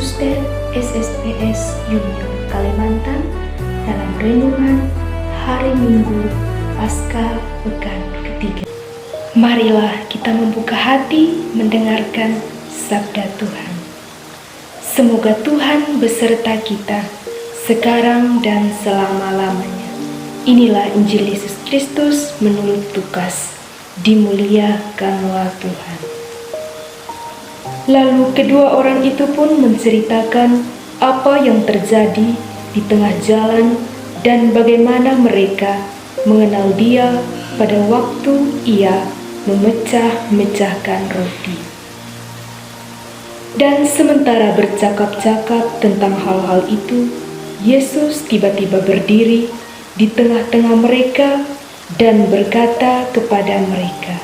Suster SSPS Junior Kalimantan dalam renungan hari Minggu Paskah Pekan ketiga. Marilah kita membuka hati mendengarkan sabda Tuhan. Semoga Tuhan beserta kita sekarang dan selama-lamanya. Inilah Injil Yesus Kristus menurut Lukas. Dimuliakanlah Tuhan. Lalu kedua orang itu pun menceritakan apa yang terjadi di tengah jalan dan bagaimana mereka mengenal Dia pada waktu Ia memecah-mecahkan roti. Dan sementara bercakap-cakap tentang hal-hal itu, Yesus tiba-tiba berdiri di tengah-tengah mereka dan berkata kepada mereka,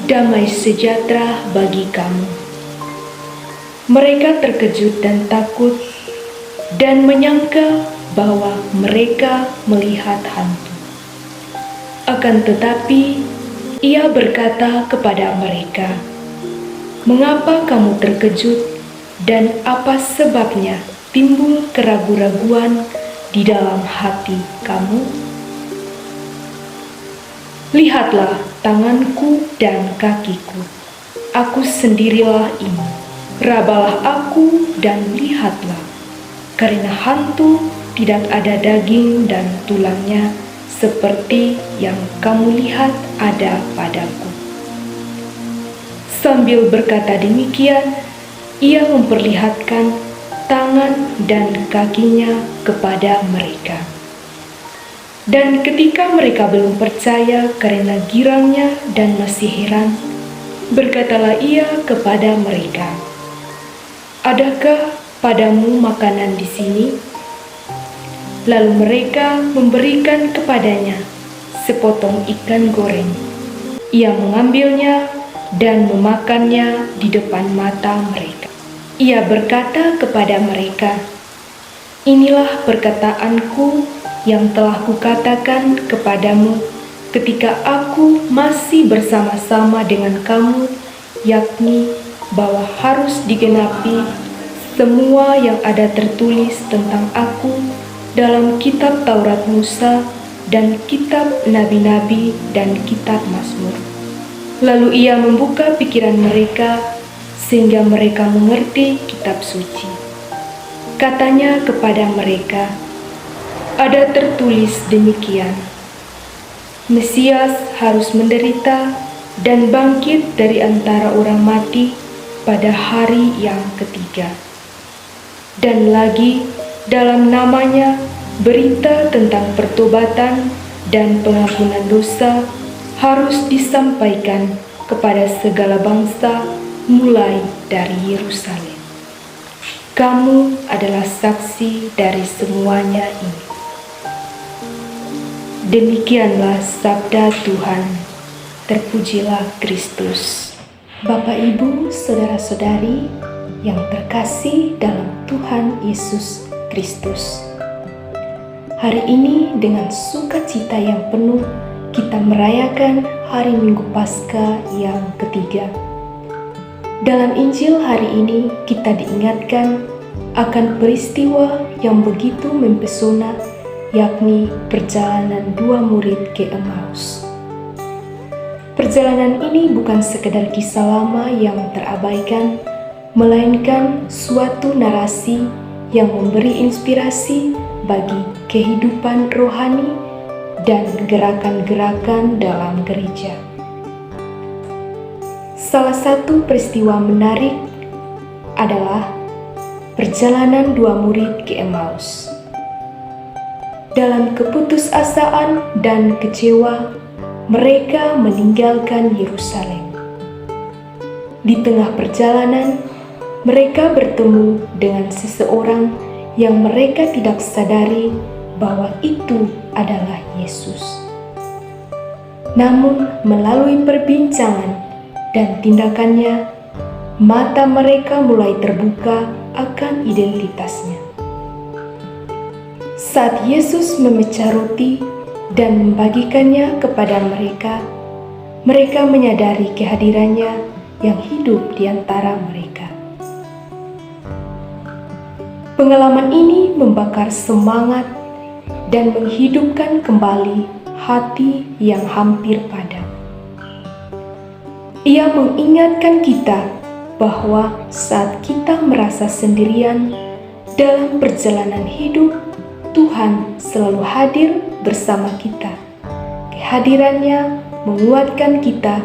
"Damai sejahtera bagi kamu." Mereka terkejut dan takut dan menyangka bahwa mereka melihat hantu. Akan tetapi, Ia berkata kepada mereka, "Mengapa kamu terkejut dan apa sebabnya timbul keraguan-raguan di dalam hati kamu? Lihatlah tanganku dan kakiku, aku sendirilah ini. Rabalah aku dan lihatlah, karena hantu tidak ada daging dan tulangnya seperti yang kamu lihat ada padaku." Sambil berkata demikian, Ia memperlihatkan tangan dan kakinya kepada mereka. Dan ketika mereka belum percaya karena girangnya dan masih heran, berkatalah Ia kepada mereka, "Adakah padamu makanan di sini?" Lalu mereka memberikan kepadanya sepotong ikan goreng. Ia mengambilnya dan memakannya di depan mata mereka. Ia berkata kepada mereka, "Inilah perkataanku yang telah kukatakan kepadamu ketika aku masih bersama-sama dengan kamu, yakni bahwa harus digenapi semua yang ada tertulis tentang aku dalam kitab Taurat Musa dan kitab Nabi-Nabi dan kitab Mazmur." Lalu Ia membuka pikiran mereka sehingga mereka mengerti kitab suci. Katanya kepada mereka, "Ada tertulis demikian, Mesias harus menderita dan bangkit dari antara orang mati pada hari yang ketiga. Dan lagi dalam namanya berita tentang pertobatan dan pengampunan dosa harus disampaikan kepada segala bangsa mulai dari Yerusalem. Kamu adalah saksi dari semuanya ini." Demikianlah sabda Tuhan. Terpujilah Kristus. Bapak, Ibu, saudara-saudari yang terkasih dalam Tuhan Yesus Kristus. Hari ini dengan sukacita yang penuh kita merayakan hari Minggu Paskah yang ketiga. Dalam Injil hari ini kita diingatkan akan peristiwa yang begitu mempesona, yakni perjalanan dua murid ke Emmaus. Perjalanan ini bukan sekedar kisah lama yang terabaikan, melainkan suatu narasi yang memberi inspirasi bagi kehidupan rohani dan gerakan-gerakan dalam gereja. Salah satu peristiwa menarik adalah perjalanan dua murid ke Emmaus. Dalam keputusasaan dan kecewa, mereka meninggalkan Yerusalem. Di tengah perjalanan, mereka bertemu dengan seseorang yang mereka tidak sadari bahwa itu adalah Yesus. Namun melalui perbincangan dan tindakannya, mata mereka mulai terbuka akan identitasnya. Saat Yesus memecah roti dan membagikannya kepada mereka, mereka menyadari kehadirannya yang hidup di antara mereka. Pengalaman ini membakar semangat dan menghidupkan kembali hati yang hampir padam. Ia mengingatkan kita bahwa saat kita merasa sendirian dalam perjalanan hidup, Tuhan selalu hadir bersama kita. Kehadirannya menguatkan kita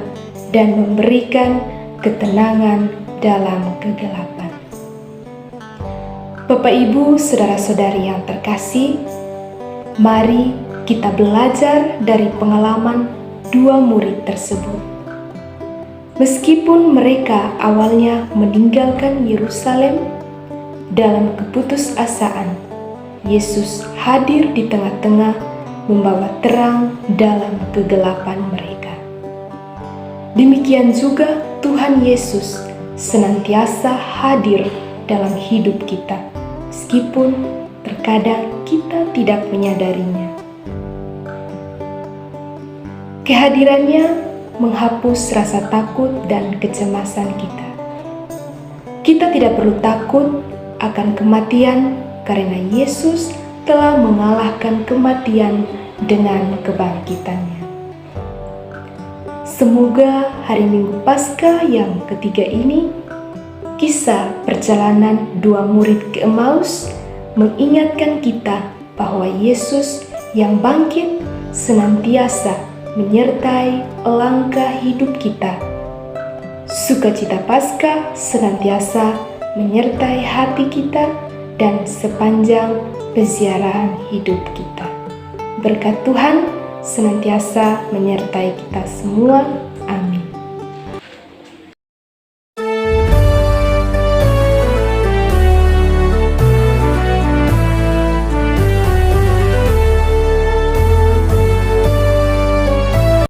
dan memberikan ketenangan dalam kegelapan. Bapak, Ibu, saudara-saudari yang terkasih, mari kita belajar dari pengalaman dua murid tersebut. Meskipun mereka awalnya meninggalkan Yerusalem dalam keputusasaan, Yesus hadir di tengah-tengah membawa terang dalam kegelapan mereka. Demikian juga Tuhan Yesus senantiasa hadir dalam hidup kita, meskipun terkadang kita tidak menyadarinya. Kehadirannya menghapus rasa takut dan kecemasan kita. Kita tidak perlu takut akan kematian karena Yesus telah mengalahkan kematian dengan kebangkitannya. Semoga hari Minggu Paskah yang ketiga ini, kisah perjalanan dua murid ke Emmaus mengingatkan kita bahwa Yesus yang bangkit senantiasa menyertai langkah hidup kita. Sukacita Paskah senantiasa menyertai hati kita dan sepanjang peziarahan hidup kita. Berkat Tuhan senantiasa menyertai kita semua. Amin.